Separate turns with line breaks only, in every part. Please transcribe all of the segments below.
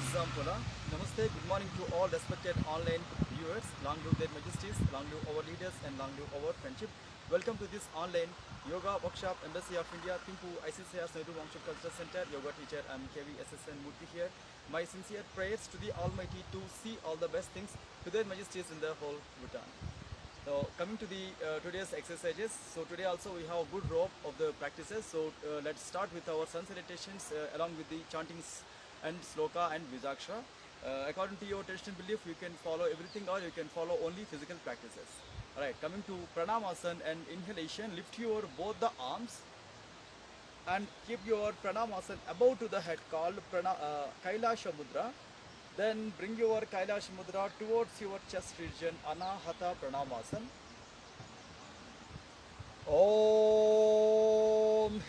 Zampola. Namaste, good morning to all respected online viewers. Long live their majesties, long live our leaders, and long live our friendship. Welcome to this online yoga workshop, Embassy of India, Thimpu, ICCR, Nehru Vamsha Cultural Center, yoga teacher. I'm KV SSN Murthy here. My sincere prayers to the Almighty to see all the best things to their majesties in the whole Bhutan. So coming to the today's exercises. So today also we have a good rope of the practices. So let's start with our sun salutations along with the chantings and sloka and vijaksha. According to your traditional belief, you can follow everything or you can follow only physical practices. Alright, coming to pranamasan and inhalation, lift your both the arms and keep your pranamasan above to the head called Kailasha Mudra. Then bring your Kailash Mudra towards your chest region, Anahata Pranamasan. Om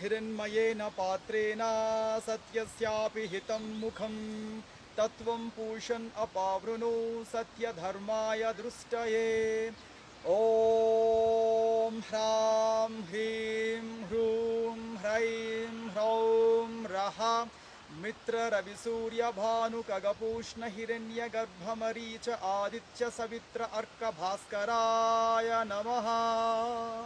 Hiranmayena Patrena Satyasyapi Hitam Mukham Tatvam Pushan Apavrunu Satya Dharmaya Drustaye. Om Hram Hrim Hrum Hraim Hraum Raha Mitra Ravi Surya Bhanu Kagapushna Hiranya Garbhamaricha Aditya Savitra Arka Bhaskaraya Namaha.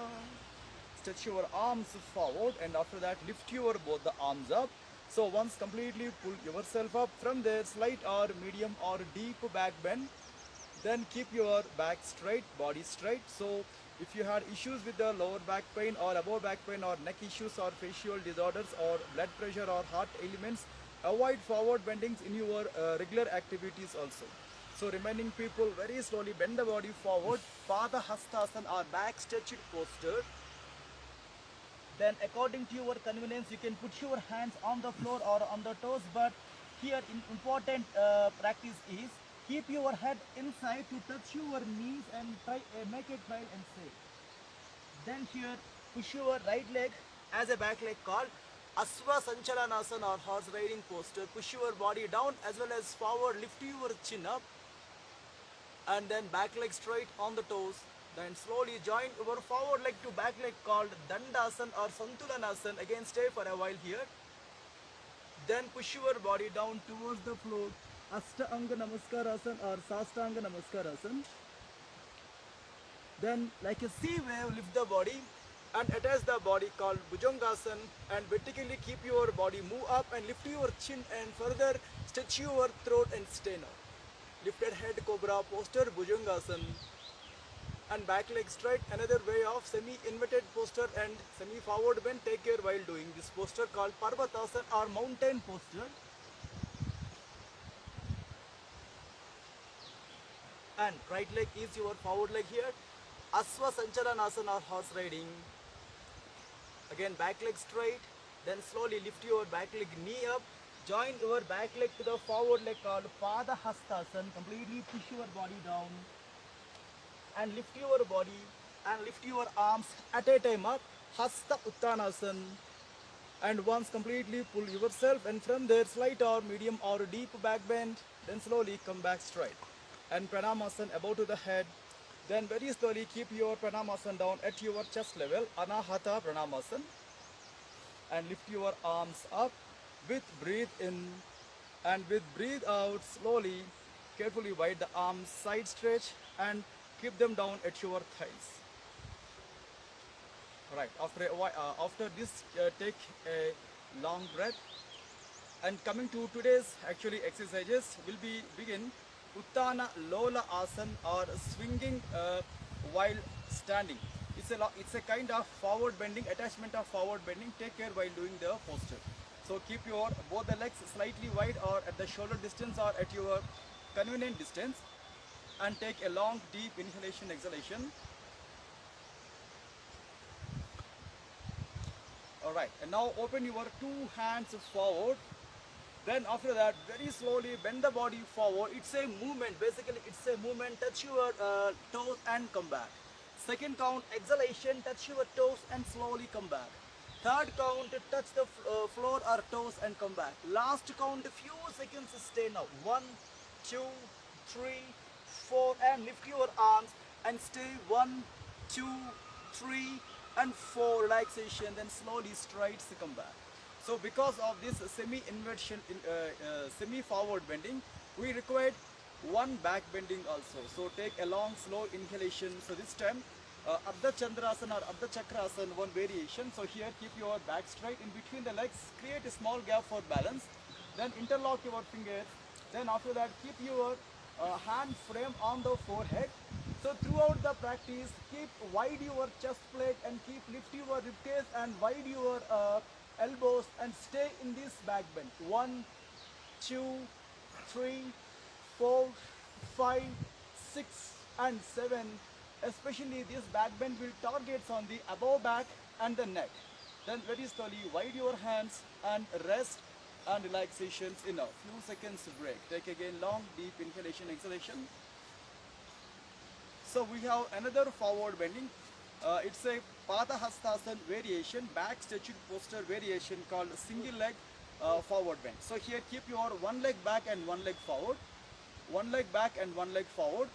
Stretch your arms forward and after that lift your both the arms up. So once completely pull yourself up from there, slight or medium or deep back bend. Then keep your back straight, body straight. So if you had issues with the lower back pain or above back pain or neck issues or facial disorders or blood pressure or heart ailments, avoid forward bendings in your regular activities also. So remaining people, very slowly bend the body forward, Pada Hastasana or back stretched posture. Then according to your convenience, you can put your hands on the floor or on the toes, but here important practice is keep your head inside to touch your knees and try make a trial and say. Then here push your right leg as a back leg called Asva Sanchalanasana or horse riding posture. Push your body down as well as forward, lift your chin up and then back leg straight on the toes. Then slowly join your forward leg to back leg called Dandasana or Santulanasana. Again stay for a while here. Then push your body down towards the floor. Ashtanga Namaskarasana or Sastanga Namaskarasana. Then like a sea wave, lift the body and attach the body called Bhujangasana and vertically keep your body move up and lift your chin and further stretch your throat and stay now. Lifted head cobra posture Bhujangasana and back leg straight, another way of semi inverted posture and semi forward bend. Take care while doing this posture called Parvatasana or mountain posture. And right leg is your forward leg here, Aswa Sanchalanasana or horse riding. Again back leg straight, then slowly lift your back leg knee up, join your back leg to the forward leg called Pada Hastasana. Completely push your body down and lift your body and lift your arms at a time up, Hasta Uttanasana. And once completely pull yourself and from there slight or medium or deep back bend, then slowly come back straight. And Pranamasana above to the head. Then very slowly keep your Pranamasana down at your chest level, Anahata Pranamasana. And lift your arms up with breathe in and with breathe out slowly. Carefully wide the arms, side stretch and keep them down at your thighs. Right, after a while, after this take a long breath. And coming to today's actually exercises, will be begin Uttana Lola Asana or swinging while standing. It's a kind of forward bending, attachment of forward bending. Take care while doing the posture. So keep your both the legs slightly wide or at the shoulder distance or at your convenient distance and take a long deep inhalation exhalation. Alright, and now open your two hands forward. Then after that, very slowly bend the body forward. It's a movement, basically it's a movement. Touch your toes and come back. Second count, exhalation, touch your toes and slowly come back. Third count, touch the floor or toes and come back. Last count, few seconds, stay now. 1, 2, 3, 4 and lift your arms and stay 1, 2, 3 and 4, relaxation, then slowly straight come back. So because of this semi-inversion, semi-forward bending, we required one back bending also. So take a long slow inhalation. So this time Ardha Chandrasana or Ardha Chakrasana, one variation. So here keep your back straight in between the legs, create a small gap for balance. Then interlock your fingers. Then after that keep your hand frame on the forehead. So throughout the practice, keep wide your chest plate and keep lift your ribcage and wide your elbows and stay in this back bend. 1, 2, 3, 4, 5, 6 and 7. Especially this back bend will targets on the above back and the neck. Then very slowly wide your hands and rest and relaxations enough. Few seconds break. Take again long deep inhalation, exhalation. So we have another forward bending. It's a Padahastasana variation, back stretched posture variation called single leg forward bend. So here keep your one leg back and one leg forward. One leg back and one leg forward.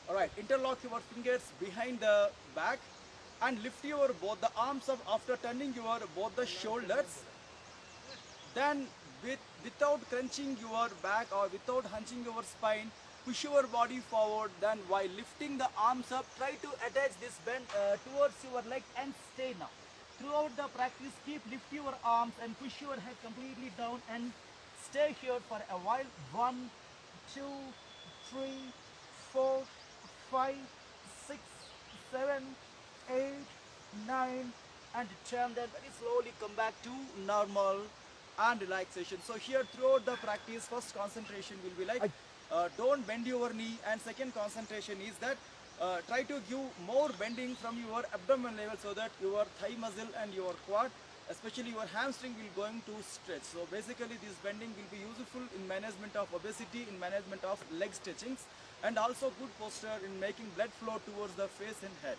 Alright, interlock your fingers behind the back and lift your both the arms up after turning your both the shoulders. Then without crunching your back or without hunching your spine, push your body forward. Then while lifting the arms up, try to attach this bend towards your leg and stay now. Throughout the practice, keep lift your arms and push your head completely down and stay here for a while. 1, 2, 3, 4, 5, 6, 7, 8, 9 and 10. Then very slowly come back to normal and relaxation. So here throughout the practice, first concentration will be like don't bend your knee, and second concentration is that try to give more bending from your abdomen level so that your thigh muscle and your quad, especially your hamstring, will going to stretch. So basically this bending will be useful in management of obesity, in management of leg stretchings, and also good posture in making blood flow towards the face and head.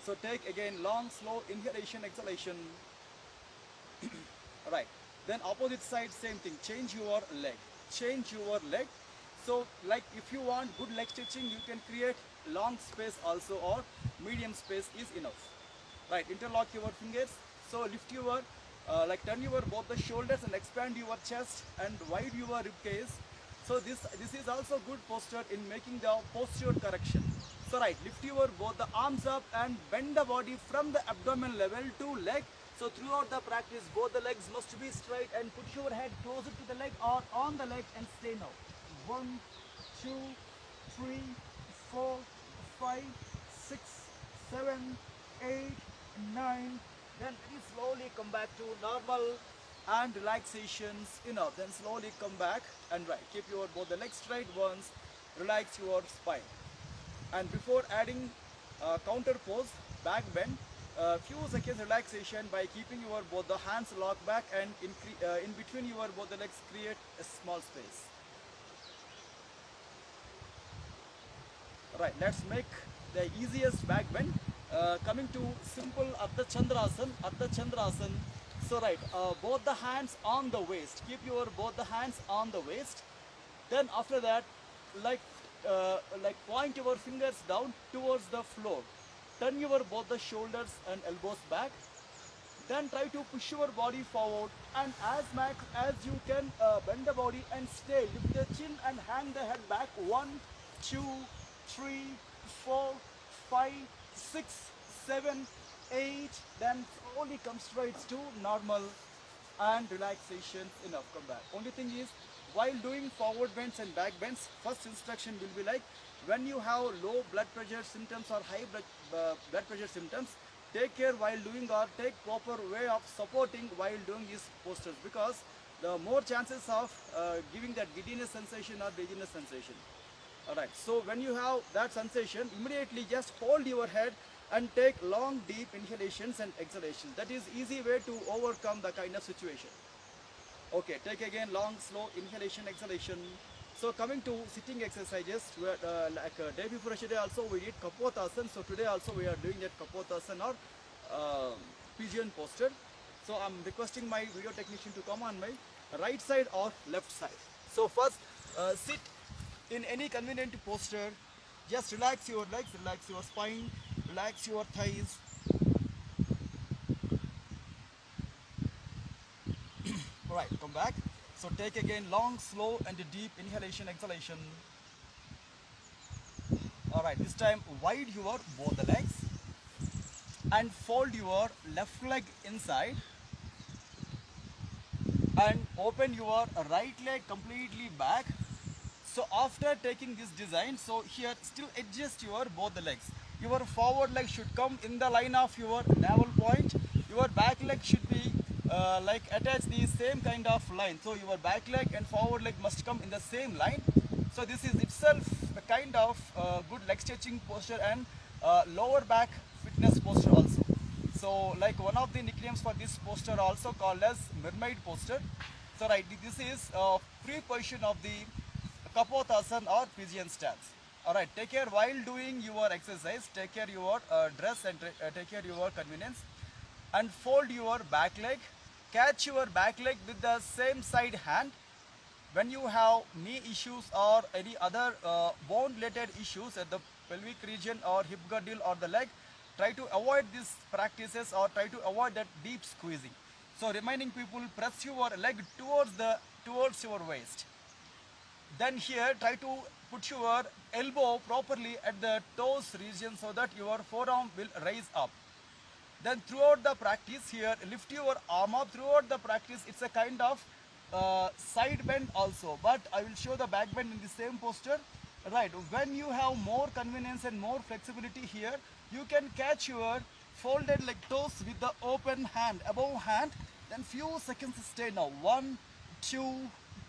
So take again long slow inhalation, exhalation. Alright, then opposite side same thing, change your leg, change your leg. So like if you want good leg stretching, you can create long space also, or medium space is enough. Right, interlock your fingers. So lift your like turn your both the shoulders and expand your chest and wide your rib cage. So this is also good posture in making the posture correction. So right, lift your both the arms up and bend the body from the abdomen level to leg. So throughout the practice, both the legs must be straight and put your head closer to the leg or on the leg and stay now. 1, 2, 3, 4, 5, 6, 7, 8, 9. Then very slowly come back to normal and relaxations enough. Then slowly come back and right. Keep your both the legs straight once. Relax your spine. And before adding counter pose, back bend, few seconds relaxation by keeping your both the hands locked back and in between your both the legs create a small space. Right, let's make the easiest back bend. Coming to simple Ardha Chandrasana. So right, both the hands on the waist. Keep your both the hands on the waist. Then after that, like point your fingers down towards the floor. Turn your both the shoulders and elbows back. Then try to push your body forward and as max as you can bend the body and stay. Lift the chin and hang the head back. 1, 2, 3, 4, 5, 6, 7, 8. Then slowly come straight to normal and relaxation enough. Come back. Only thing is, while doing forward bends and back bends, first instruction will be like when you have low blood pressure symptoms or high blood pressure symptoms, take care while doing or take proper way of supporting while doing these postures, because the more chances of giving that giddiness sensation or dizziness sensation. Alright, so when you have that sensation, immediately just hold your head and take long deep inhalations and exhalations. That is easy way to overcome the kind of situation. Okay, take again long slow inhalation, exhalation. So coming to sitting exercises, like day before yesterday also we did Kapotasana. So today also we are doing that Kapotasana or pigeon posture. So I'm requesting my video technician to come on my right side or left side. So first sit in any convenient posture. Just relax your legs, relax your spine, relax your thighs. Alright, come back. So take again long, slow and deep inhalation, exhalation. Alright, this time wide your both the legs and fold your left leg inside and open your right leg completely back. So after taking this design, so here still adjust your both the legs. Your forward leg should come in the line of your navel point. Your back leg should be like attach the same kind of line. So your back leg and forward leg must come in the same line. So this is itself a kind of good leg stretching posture and lower back fitness posture also. So like one of the nicknames for this posture also called as mermaid posture. So right, this is free position of the Kapotasana or pigeon stance. Alright, take care while doing your exercise, take care your dress and take care your convenience. And fold your back leg, catch your back leg with the same side hand. When you have knee issues or any other bone related issues at the pelvic region or hip girdle or the leg, try to avoid these practices or try to avoid that deep squeezing. So remaining people, press your leg towards your waist. Then here try to put your elbow properly at the toes region so that your forearm will raise up. Then throughout the practice here, lift your arm up. Throughout the practice, it's a kind of side bend also, but I will show the back bend in the same posture. Right, when you have more convenience and more flexibility here, you can catch your folded leg toes with the open hand, above hand. Then few seconds stay now. 1, 2,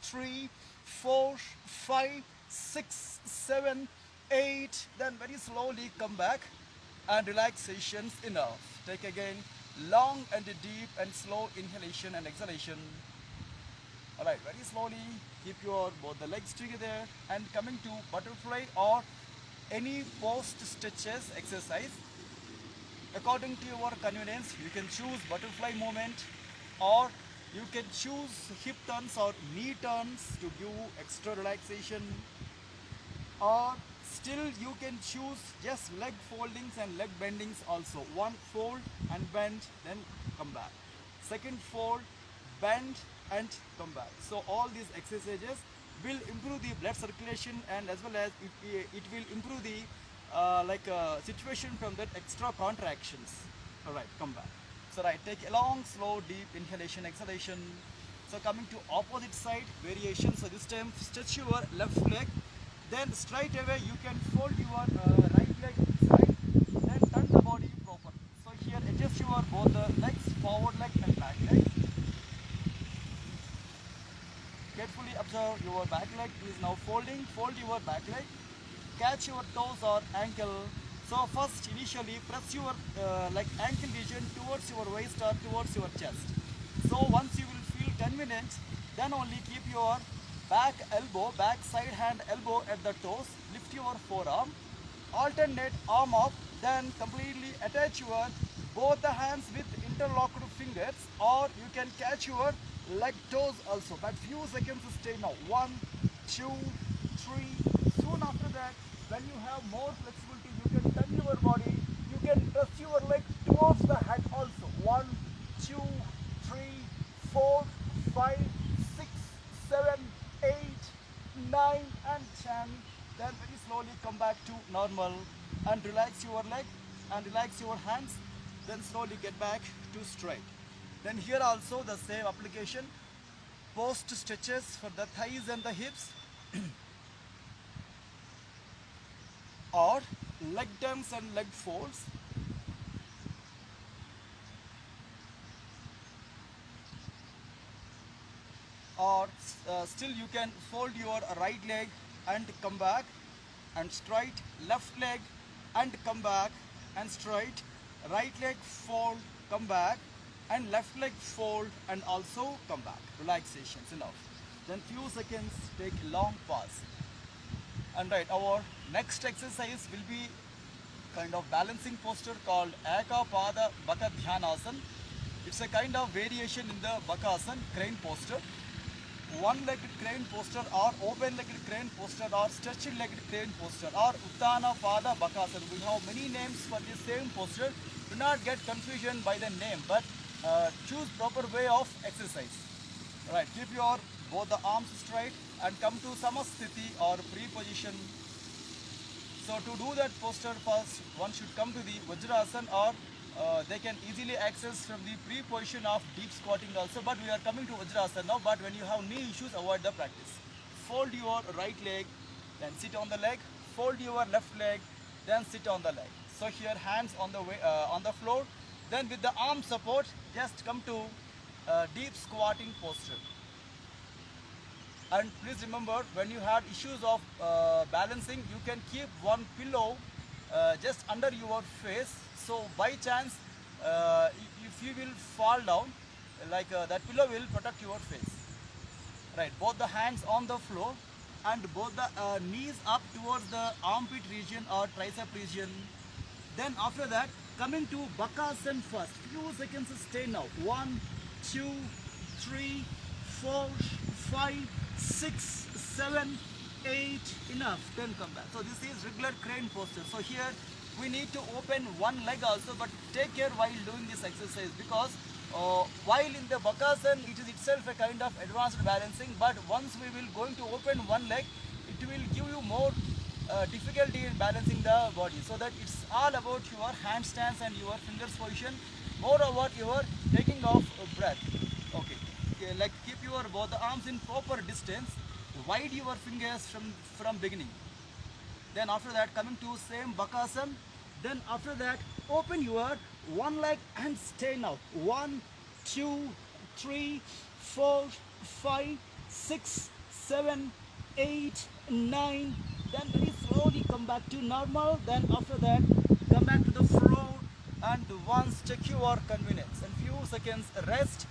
3, 4, 5, 6, 7, 8. Then very slowly come back and relaxations enough. Take again long and deep and slow inhalation and exhalation. Alright, very slowly keep your both the legs together and coming to butterfly or any post stretches exercise. According to your convenience, you can choose butterfly movement or you can choose hip turns or knee turns to give extra relaxation, or still you can choose just leg foldings and leg bendings also. One fold and bend, then come back. Second fold, bend and come back. So all these exercises will improve the blood circulation and as well as it will improve the situation from that extra contractions. Alright, come back. So right, take a long, slow, deep inhalation, exhalation. So coming to opposite side variation. So this time stretch your left leg. Then straight away you can fold your right leg inside and turn the body proper. So here adjust your both the legs, forward leg and back leg. Carefully observe your back leg is now folding. Fold your back leg. Catch your toes or ankle. So first initially press your ankle region towards your waist or towards your chest. So once you will feel convenient, then only keep your back elbow, back side hand elbow at the toes. Lift your forearm. Alternate arm up. Then completely attach your both the hands with interlocked fingers, or you can catch your leg toes also. But few seconds stay now. 1, 2, 3. Soon after that, when you have more flexibility, you can turn your body. You can press your leg towards the head also. 1, 2, 3, 4, 5, 6, 7, 8, 9 and 10. Then very slowly come back to normal and relax your leg and relax your hands. Then slowly get back to straight. Then here also the same application. Post stretches for the thighs and the hips. Or leg turns and leg folds. Or still you can fold your right leg and come back and straight, left leg and come back and straight, right leg fold, come back and left leg fold and also come back. Relaxations enough. Then few seconds take a long pause. And right, our next exercise will be kind of balancing posture called Ekapada Baka Dhyanasana. It's a kind of variation in the Bakasana, crane posture. One-legged crane posture or open-legged crane posture or stretched-legged crane posture or Uttana Pada Bakasana. We have many names for the same posture. Do not get confusion by the name, but choose proper way of exercise. Right, keep your both the arms straight and come to Samasthiti or pre-position. So to do that posture first, one should come to the Vajrasana, or they can easily access from the pre-position of deep squatting also. But we are coming to Vajrasana now. But when you have knee issues, avoid the practice. Fold your right leg, then sit on the leg. Fold your left leg, then sit on the leg. So here hands on the way, on the floor. Then with the arm support, just come to deep squatting posture. And please remember, when you have issues of balancing, you can keep one pillow just under your face. So by chance, if you will fall down, that pillow will protect your face. Right, both the hands on the floor and both the knees up towards the armpit region or tricep region. Then after that, coming to Bakasana first. Few seconds stay now. 1, 2, 3, 4, 5, 6, 7, 8. Enough. Then come back. So this is regular crane posture. So here we need to open one leg also, but take care while doing this exercise, because while in the Bakasana it is itself a kind of advanced balancing, but once we will going to open one leg, it will give you more difficulty in balancing the body. So that it's all about your handstands and your fingers position, moreover your taking of breath. Okay, like keep your both the arms in proper distance, wide your fingers from beginning. Then after that, coming to same Bakasana. Then after that, open your one leg and stay now. 1, 2, 3, 4, 5, 6, 7, 8, 9. Then very slowly come back to normal. Then after that, come back to the floor and once check your convenience and few seconds rest.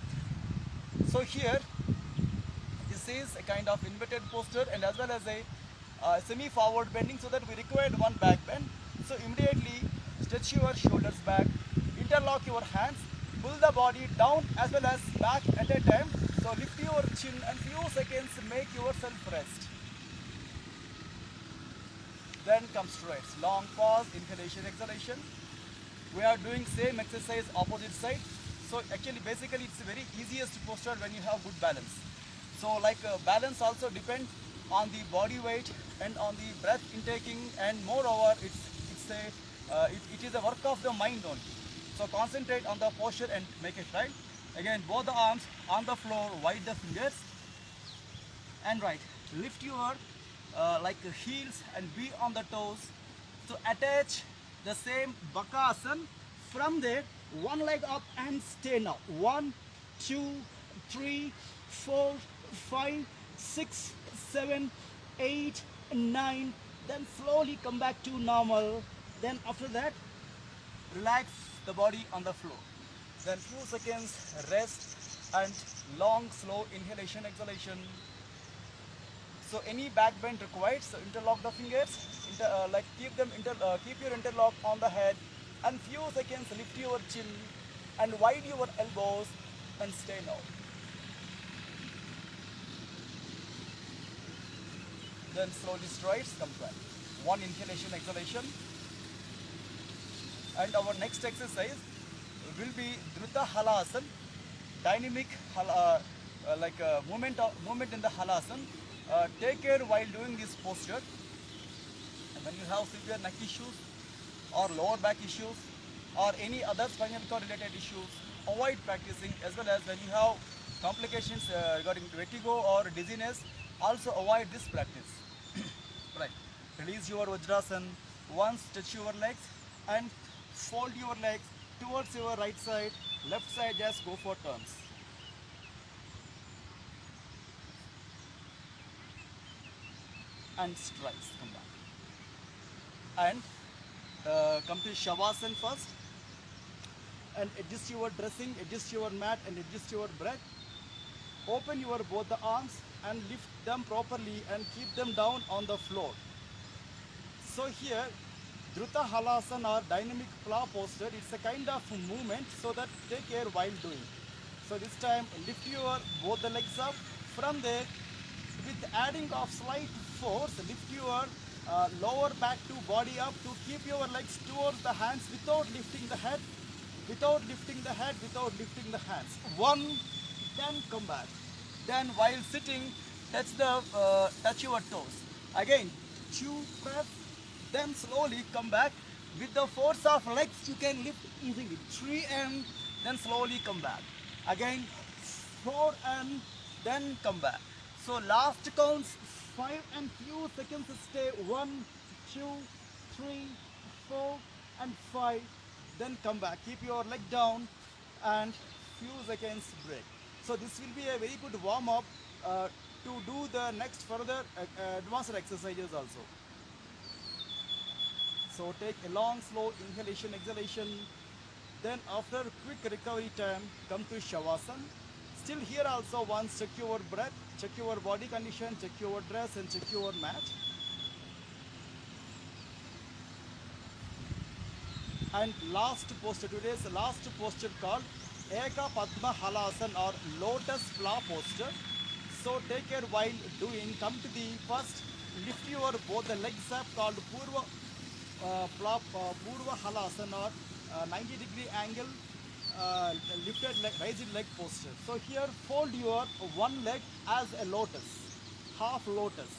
So here, this is a kind of inverted posture and as well as a semi-forward bending, so that we required one back bend. So immediately stretch your shoulders back, interlock your hands, pull the body down as well as back at a time. So lift your chin and few seconds make yourself rest. Then come straight. Long pause, inhalation, exhalation. We are doing same exercise opposite side. So actually basically it's the very easiest posture when you have good balance. So balance also depends on the body weight and on the breath intaking, and moreover it is a work of the mind only. So concentrate on the posture and make it right. Again, both the arms on the floor, wide the fingers, and right. Lift your heels and be on the toes. So attach the same Bakasana. From there, one leg up and stay now. 1, 2, 3, 4, 5, 6, 7, 8, 9. Then slowly come back to normal. Then after that, relax the body on the floor. Then few seconds rest and long slow inhalation, exhalation. So any back bend required. So interlock the fingers, keep your interlock on the head, and few seconds lift your chin and wide your elbows and stay now. Then slowly strides, come back. One inhalation, exhalation. And our next exercise will be Dhruta Halasana, dynamic movement in the Halasana. Take care while doing this posture. And when you have severe neck issues or lower back issues or any other spinal cord related issues, avoid practicing, as well as when you have complications regarding vertigo or dizziness, also avoid this practice. Right. Release your Vajrasana. Once touch your legs and fold your legs towards your right side, left side, just go for turns. And strides, come back. And come to Shavasana first. And adjust your dressing, adjust your mat and adjust your breath. Open your both the arms and lift them properly and keep them down on the floor. So here, Dhruta Halasana or dynamic plow posture, it's a kind of movement, so that take care while doing. So this time lift your both the legs up. From there, with adding of slight force, lift your lower back to body up to keep your legs towards the hands without lifting the head, without lifting the hands. 1, then come back. Then while sitting, touch your toes. Again, 2 press, then slowly come back. With the force of legs, you can lift easily. 3 and then slowly come back. Again, 4 and then come back. So last counts 5 and few seconds stay. 1, 2, 3, 4 and 5. Then come back. Keep your leg down and few seconds break. So this will be a very good warm up to do the next further advanced exercises also. So take a long slow inhalation exhalation. Then after quick recovery time, come to Shavasana. Still here also once check your breath, check your body condition, check your dress and check your mat. And last posture, today's last posture called Eka Padma Halasana or Lotus Pla posture. So take care while doing, come to the first, lift your both the legs up called Purva Halasana or 90-degree angle lifted leg, raised leg posture. So here fold your one leg as a lotus, half lotus.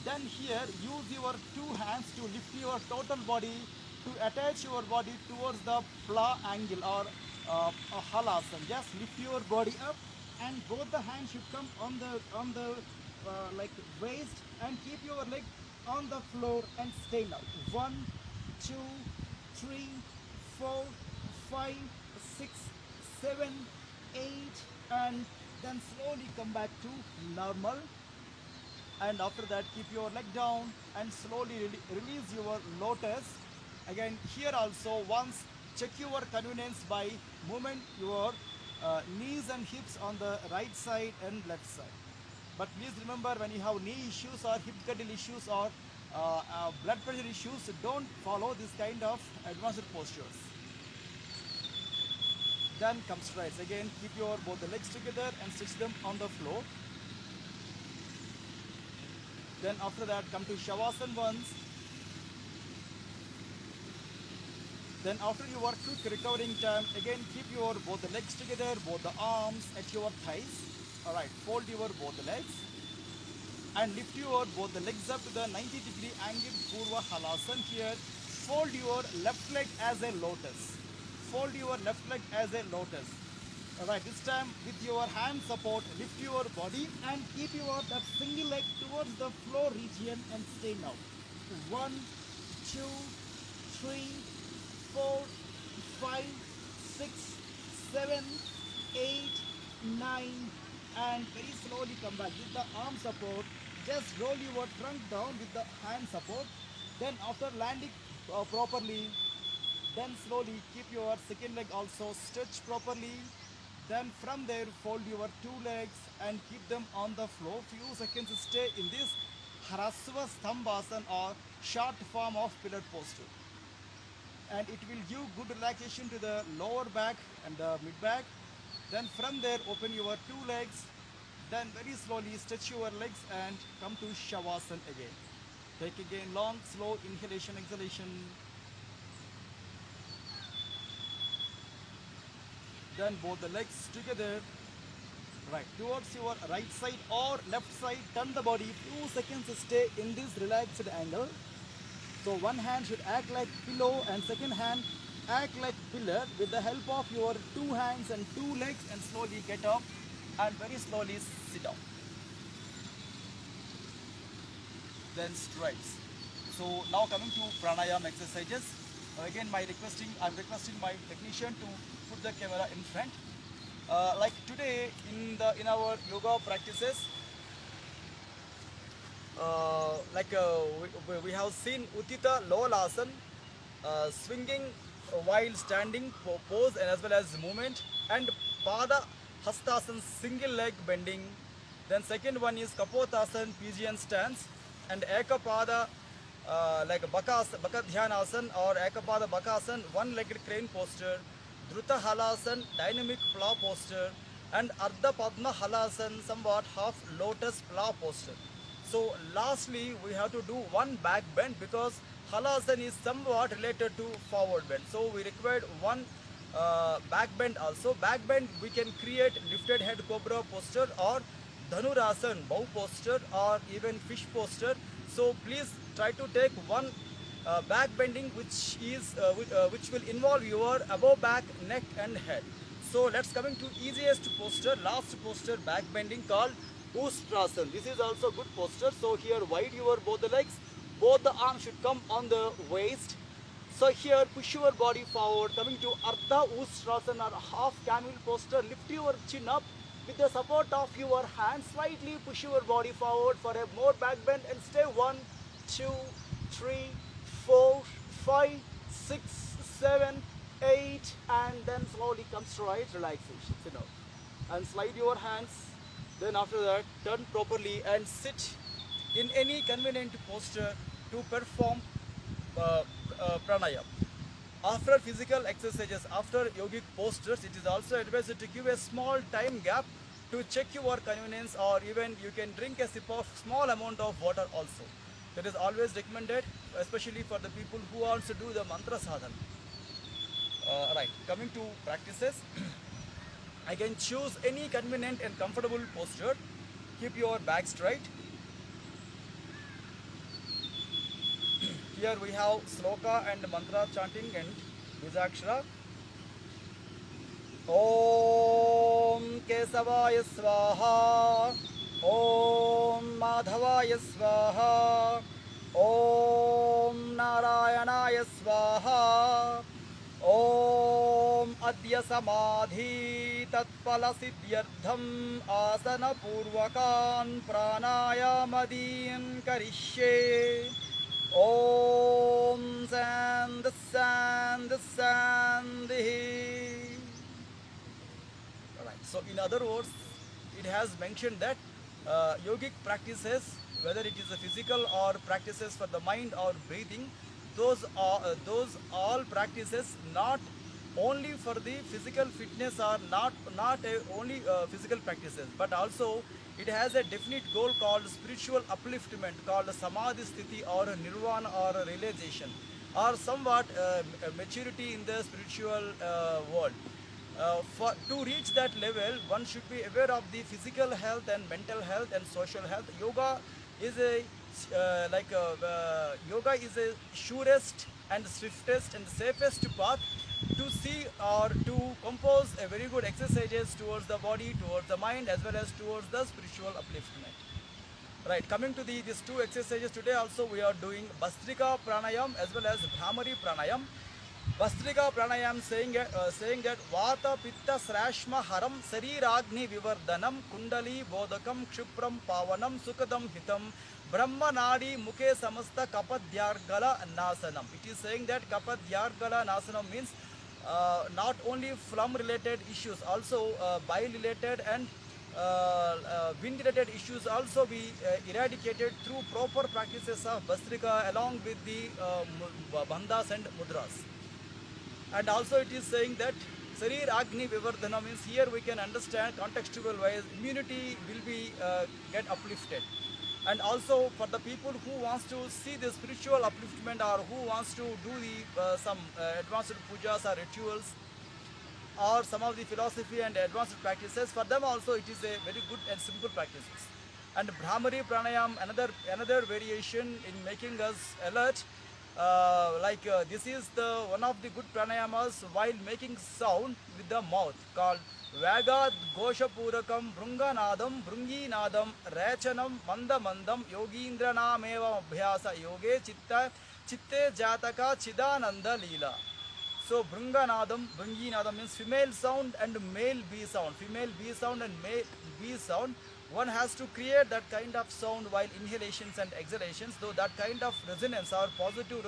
Then here use your two hands to lift your total body to attach your body towards the pla angle or halasana. Just lift your body up and both the hands should come on the like waist and keep your leg on the floor and stay now. 1, 2, 3, 4, 5, 6, 7, 8 and then slowly come back to normal. And after that keep your leg down and slowly release your lotus. Again here also once check your convenience by movement your knees and hips on the right side and left side. But please remember, when you have knee issues or hip girdle issues or blood pressure issues, don't follow this kind of advanced postures. Then come strides. Again keep your both the legs together and stretch them on the floor. Then after that come to Shavasana once. Then after your quick recovering time, again keep your both the legs together, both the arms at your thighs. Alright, fold your both the legs and lift your both the legs up to the 90-degree angle Purva Halasana. Here fold your left leg as a lotus. Fold your left leg as a lotus. Alright, this time with your hand support, lift your body and keep your that single leg towards the floor region and stay now. 1, 2, 3, 4, 5, 6, 7, 8, 9 and very slowly come back with the arm support. Just roll your trunk down with the hand support. Then after landing properly, then slowly keep your second leg also stretched properly. Then from there fold your two legs and keep them on the floor. Few seconds stay in this Hrasva Stambhasana or short form of pillar posture. And it will give good relaxation to the lower back and the mid back. Then from there open your two legs, then very slowly stretch your legs and come to Shavasana again. Take again long slow inhalation exhalation. Then both the legs together, right towards your right side or left side, turn the body, few seconds stay in this relaxed angle. So one hand should act like pillow and second hand act like pillar. With the help of your two hands and two legs and slowly get up and very slowly sit down. Then strides. So now coming to pranayama exercises. Again I'm requesting my technician to put the camera in front. Like today in our yoga practices, we have seen Uttita Lolasana, swinging while standing pose and as well as movement, and Pada Hastasana, single leg bending. Then second one is Kapotasana, pigeon stance, and Ekapada like Bakadhyanasana or Ekapada Bakasana, one-legged crane posture, Dhruta Halasana, dynamic plow posture, and Ardha Padma Halasana, somewhat half lotus plow posture. So lastly we have to do one back bend because Halasana is somewhat related to forward bend. So we required one back bend also. Back bend we can create lifted head cobra posture or dhanurasan bow posture or even fish posture. So please try to take one back bending which will involve your above back, neck and head. So let's coming to easiest posture, last posture, back bending called Ustrasan. This is also good posture. So here wide your both the legs, both the arms should come on the waist. So here push your body forward, coming to Ardha Ustrasana or half camel posture. Lift your chin up with the support of your hands. Slightly push your body forward for a more back bend and stay 1, 2, 3, 4, 5, 6, 7, 8 and then slowly come straight, relaxation, sit down. And slide your hands. Then after that turn properly and sit in any convenient posture to perform pranayam. After physical exercises, after yogic postures, it is also advised to give a small time gap to check your convenience, or even you can drink a sip of small amount of water also. That is always recommended, especially for the people who wants to do the mantra sadhana. Right, coming to practices, I can choose any convenient and comfortable posture. Keep your back straight. Here we have sloka and mantra chanting and Bijakshara. Om Kesavaya Swaha, Om Madhavaya Swaha, Om Narayanaya Swaha, Om Adya Samadhi Tatpala Siddhyartham Asana Purvakan Pranayamadin Karishye. Om Sandhi Sandhi Sandhi. Alright, so in other words, it has mentioned that yogic practices, whether it is a physical or practices for the mind or breathing, those all practices not only for the physical fitness or not only physical practices, but also it has a definite goal called spiritual upliftment, called samadhi sthiti or nirvana or realization, or somewhat maturity in the spiritual world. To reach that level, one should be aware of the physical health and mental health and social health. Yoga is yoga is a surest and swiftest and safest path to see or to compose a very good exercises towards the body, towards the mind, as well as towards the spiritual upliftment. Right, coming to these two exercises today also we are doing Bastrika Pranayam as well as Bhramari Pranayam. Bastrika Pranayam saying that Vata Pitta Srashma Haram Sariragni Vivardhanam Kundali Bodhakam Kshipram Pavanam Sukadam Hitam Brahma Nadi Mukhe Samasta Kapadyargala Nasanam. It is saying that Kapadyargala Nasanam means not only phlegm related issues, also bile related and wind related issues also be eradicated through proper practices of Bastrika along with the bandhas and mudras. And also it is saying that Sarir Agni Vivardhana means here we can understand contextual wise immunity will be get uplifted. And also for the people who wants to see the spiritual upliftment or who wants to do the some advanced pujas or rituals or some of the philosophy and advanced practices, for them also it is a very good and simple practices. And Bhramari Pranayam, another variation in making us alert. This is the one of the good pranayamas while making sound with the mouth, called Vagat Goshapurakam Brunganadam Brunginadam Rachanam Mandamandam Yogindranameva Abhyasa Yoge Chitte Jataka Chidananda Leela. So Brunganadam, Brunginadam means female sound and male B sound. Female B sound and male B sound. One has to create that kind of sound while inhalations and exhalations, though that kind of resonance or positive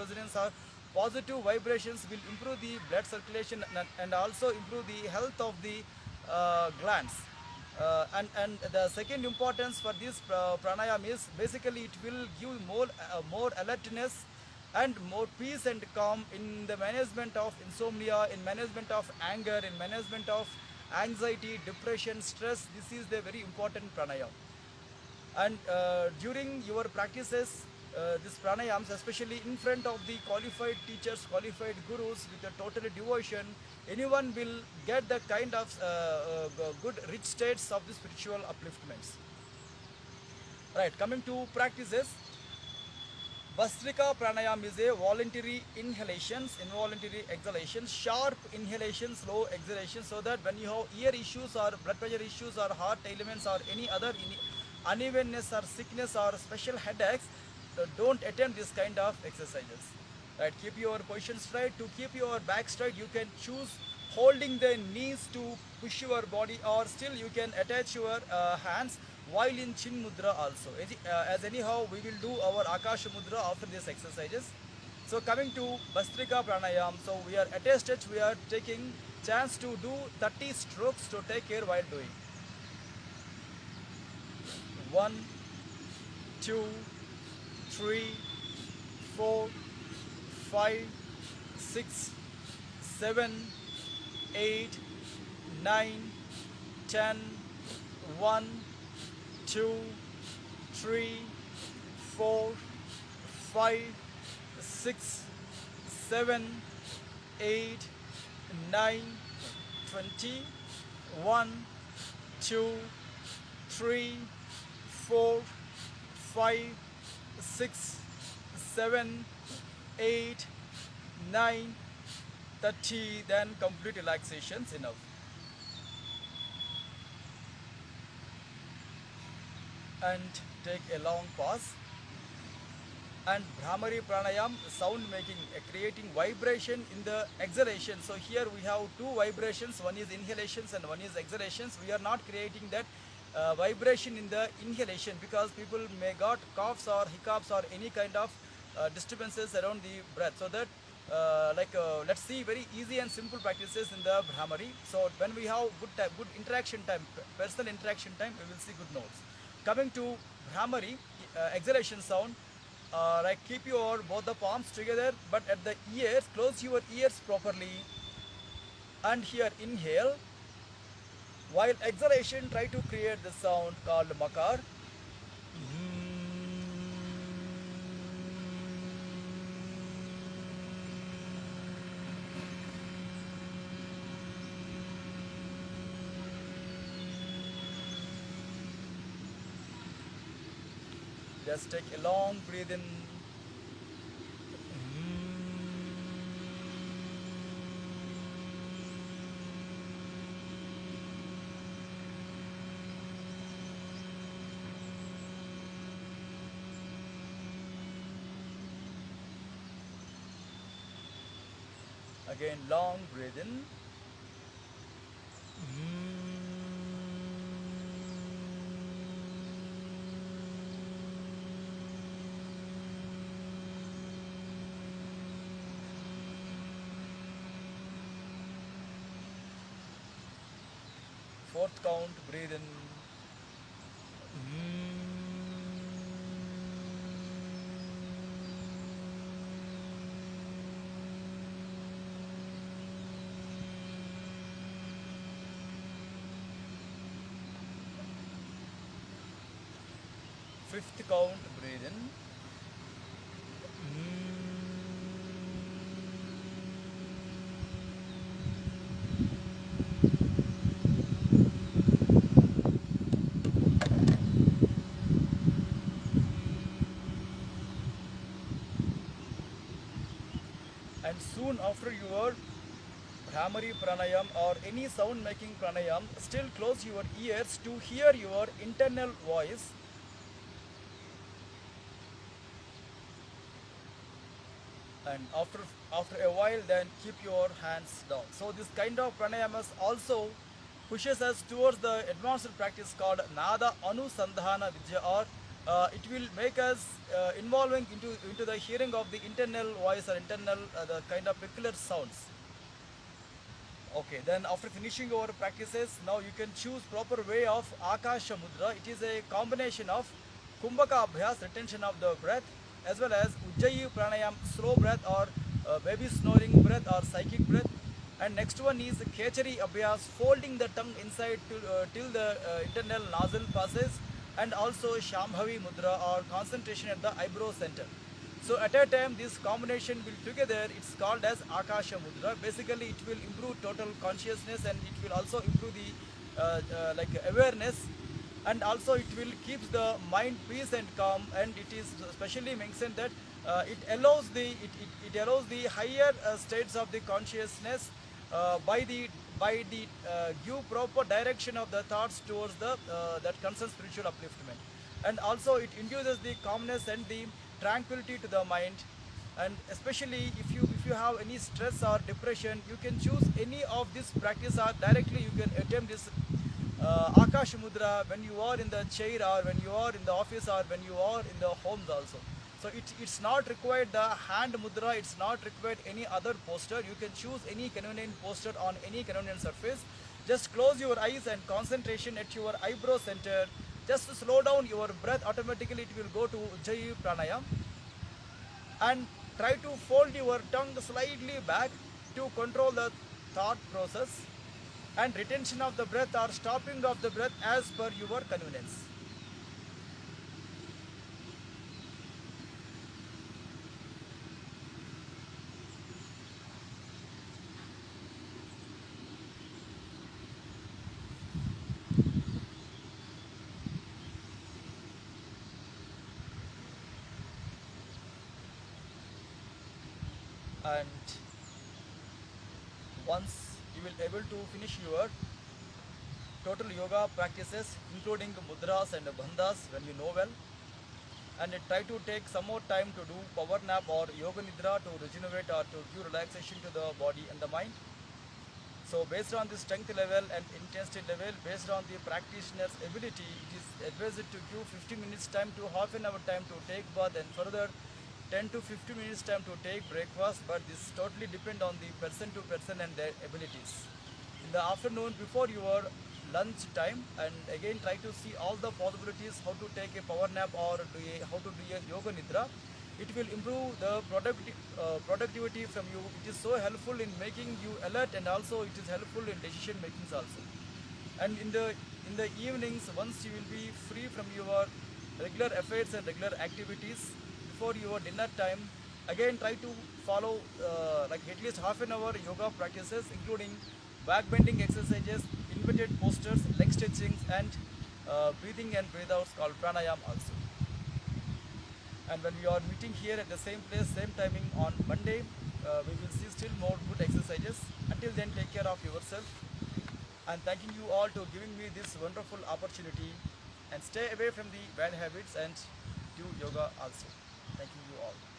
vibrations will improve the blood circulation and also improve the health of the glands. And the second importance for this pranayam is basically it will give more alertness and more peace and calm in the management of insomnia, in management of anger, in management of anxiety, depression, stress. This is the very important pranayam. And during your practices, this pranayams, especially in front of the qualified teachers, qualified gurus with a total devotion, anyone will get the kind of good rich states of the spiritual upliftments. Right, coming to practices, Bastrika pranayam is a voluntary inhalations, involuntary exhalations, sharp inhalation, slow exhalation, so that when you have ear issues or blood pressure issues or heart ailments or any other unevenness or sickness or special headaches, don't attempt this kind of exercises. Right, keep your position straight. To keep your back straight, you can choose holding the knees to push your body, or still you can attach your hands while in chin mudra also. As anyhow, we will do our Akasha mudra after these exercises. So coming to Bastrika pranayam, so we are at a stage we are taking chance to do 30 strokes, to take care while doing. 1, 2, 3, 4, 5, 6, 7, 8, 9, 10, 1, 2, 3, 4, 5, 6, 7, 8, 9, 20, 1, 2, 3, 4, 5, 6, 7, 8, 9, 30, then complete relaxations enough. And take a long pause. And Bhramari pranayam, sound making, creating vibration in the exhalation. So here we have two vibrations, one is inhalations and one is exhalations. We are not creating that vibration in the inhalation, because people may got coughs or hiccups or any kind of disturbances around the breath. So that let's see very easy and simple practices in the Bhramari. So when we have good interaction time, personal interaction time, we will see good notes. Coming to Bhramari, exhalation sound, like keep your both the palms together, but at the ears, close your ears properly, and here inhale. While exhalation, try to create the sound called makar. Just take a long breath in. Again, long breath in. Fourth count, breathe in. Fifth count, breathe in. And soon after your Bhramari pranayam or any sound making pranayam, still close your ears to hear your internal voice. And after a while, then keep your hands down. So this kind of pranayamas also pushes us towards the advanced practice called Nada Anusandhana Vidya, or it will make us involving into the hearing of the internal voice or internal the kind of peculiar sounds. Okay, then after finishing our practices, now you can choose proper way of Akasha Mudra. It is a combination of Kumbhaka Abhyas, retention of the breath, as well as Ujjayi Pranayam, slow breath or baby snoring breath or psychic breath. And next one is Khechari Abhyas, folding the tongue inside till the internal nostril passes. and also Shambhavi Mudra or concentration at the eyebrow center. So at a time this combination will together, it's called as Akasha Mudra. Basically it will improve total consciousness and it will also improve the like awareness, and also it will keeps the mind peace and calm, and it is specially mentioned that it allows the higher states of the consciousness by the give proper direction of the thoughts towards the that concerned spiritual upliftment, and also it induces the calmness and the tranquility to the mind. And especially if you have any stress or depression, you can choose any of this practice or directly you can attempt this Akash Mudra when you are in the chair or when you are in the office or when you are in the homes also. So it's not required the hand mudra, it's not required any other posture. You can choose any convenient posture on any convenient surface. Just close your eyes and concentration at your eyebrow center. Just slow down your breath, automatically it will go to Ujjayi Pranayam. And try to fold your tongue slightly back to control the thought process, and retention of the breath or stopping of the breath as per your convenience. And once you will able to finish your total yoga practices including mudras and bandhas when you know well, and try to take some more time to do power nap or yoga nidra to regenerate or to give relaxation to the body and the mind. So based on the strength level and intensity level, based on the practitioner's ability, it is advised to give 50 minutes time to half an hour time to take bath, and further 10 to 50 minutes time to take breakfast, but this totally depend on the person to person and their abilities. In the afternoon before your lunch time, and again try to see all the possibilities how to take a power nap or how to do a yoga nidra. It will improve the productivity from you. It is so helpful in making you alert, and also it is helpful in decision makings also. And in the evenings, once you will be free from your regular affairs and regular activities, before your dinner time, again try to follow like at least half an hour yoga practices including back bending exercises, inverted postures, leg stretchings, and breathing and breath outs called pranayam also. And when we are meeting here at the same place, same timing on Monday, we will see still more good exercises. Until then, take care of yourself. And thanking you all to giving me this wonderful opportunity, and stay away from the bad habits and do yoga also. Thank you all.